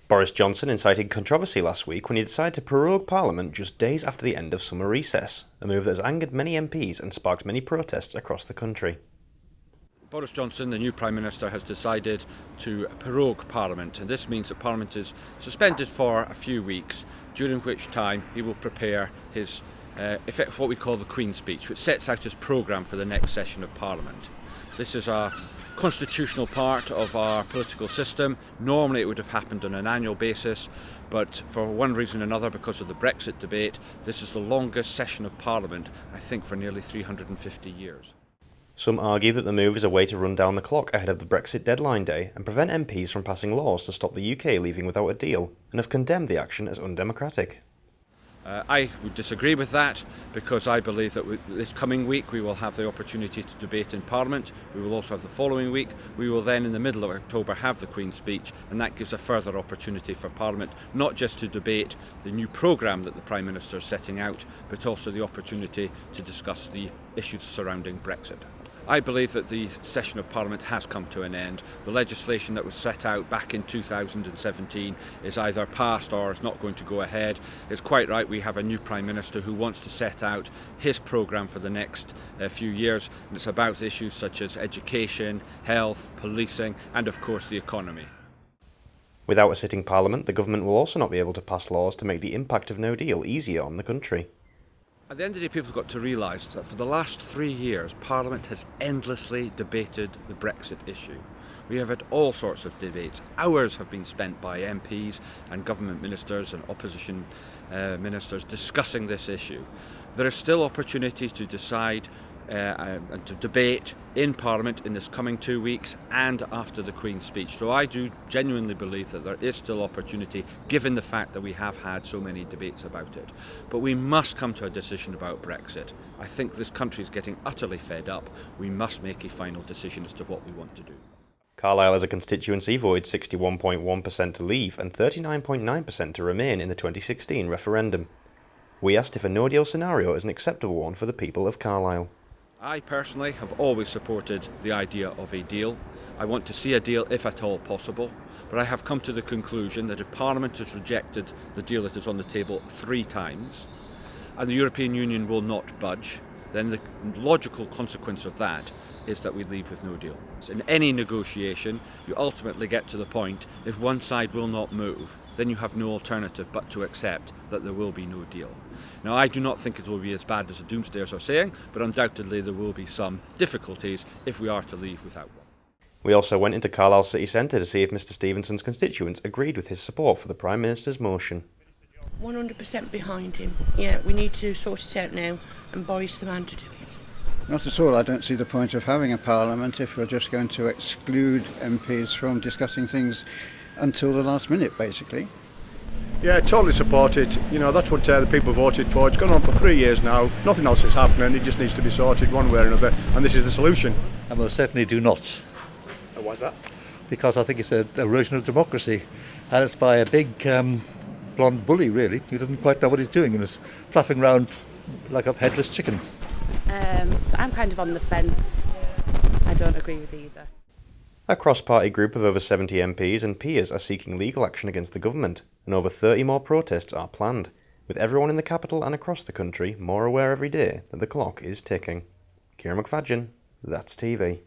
Boris Johnson incited controversy last week when he decided to prorogue Parliament just days after the end of summer recess, a move that has angered many MPs and sparked many protests across the country. Boris Johnson, the new Prime Minister, has decided to prorogue Parliament, and this means that Parliament is suspended for a few weeks, during which time he will prepare his what we call the Queen's Speech, which sets out his programme for the next session of Parliament. This is a constitutional part of our political system. Normally it would have happened on an annual basis, but for one reason or another, because of the Brexit debate, this is the longest session of Parliament, I think, for nearly 350 years. Some argue that the move is a way to run down the clock ahead of the Brexit deadline day and prevent MPs from passing laws to stop the UK leaving without a deal, and have condemned the action as undemocratic. I would disagree with that, because I believe that this coming week we will have the opportunity to debate in Parliament. We will also have the following week. We will then, in the middle of October, have the Queen's Speech, and that gives a further opportunity for Parliament not just to debate the new programme that the Prime Minister is setting out, but also the opportunity to discuss the issues surrounding Brexit. I believe that the session of Parliament has come to an end. The legislation that was set out back in 2017 is either passed or is not going to go ahead. It's quite right, we have a new Prime Minister who wants to set out his programme for the next few years, and it's about issues such as education, health, policing, and of course the economy. Without a sitting Parliament, the government will also not be able to pass laws to make the impact of no deal easier on the country. At the end of the day, people have got to realise that for the last 3 years, Parliament has endlessly debated the Brexit issue. We have had all sorts of debates. Hours have been spent by MPs and government ministers and opposition ministers discussing this issue. There is still opportunity to decide and to debate in Parliament in this coming 2 weeks and after the Queen's Speech. So I do genuinely believe that there is still opportunity, given the fact that we have had so many debates about it. But we must come to a decision about Brexit. I think this country is getting utterly fed up. We must make a final decision as to what we want to do. Carlisle as a constituency voted 61.1% to leave and 39.9% to remain in the 2016 referendum. We asked if a no-deal scenario is an acceptable one for the people of Carlisle. I personally have always supported the idea of a deal. I want to see a deal if at all possible, but I have come to the conclusion that if Parliament has rejected the deal that is on the table 3 times, and the European Union will not budge, then the logical consequence of that is that we leave with no deal. So in any negotiation, you ultimately get to the point, if one side will not move, then you have no alternative but to accept that there will be no deal. Now, I do not think it will be as bad as the doomsayers are saying, but undoubtedly there will be some difficulties if we are to leave without one. We also went into Carlisle city centre to see if Mr Stevenson's constituents agreed with his support for the Prime Minister's motion. 100% behind him. Yeah, we need to sort it out now, and Boris the man to do it. Not at all. I don't see the point of having a parliament if we're just going to exclude MPs from discussing things until the last minute, basically. Yeah, totally support it. You know, that's what the people voted for. It's gone on for 3 years now. Nothing else is happening. It just needs to be sorted one way or another, and this is the solution. I most certainly do not. Why's that? Because I think it's an erosion of democracy, and it's by a big blonde bully, really, who doesn't quite know what he's doing and is fluffing around like a headless chicken. So I'm kind of on the fence. I don't agree with either. A cross-party group of over 70 MPs and peers are seeking legal action against the government, and over 30 more protests are planned, with everyone in the capital and across the country more aware every day that the clock is ticking. Kieran McFadgen, That's TV.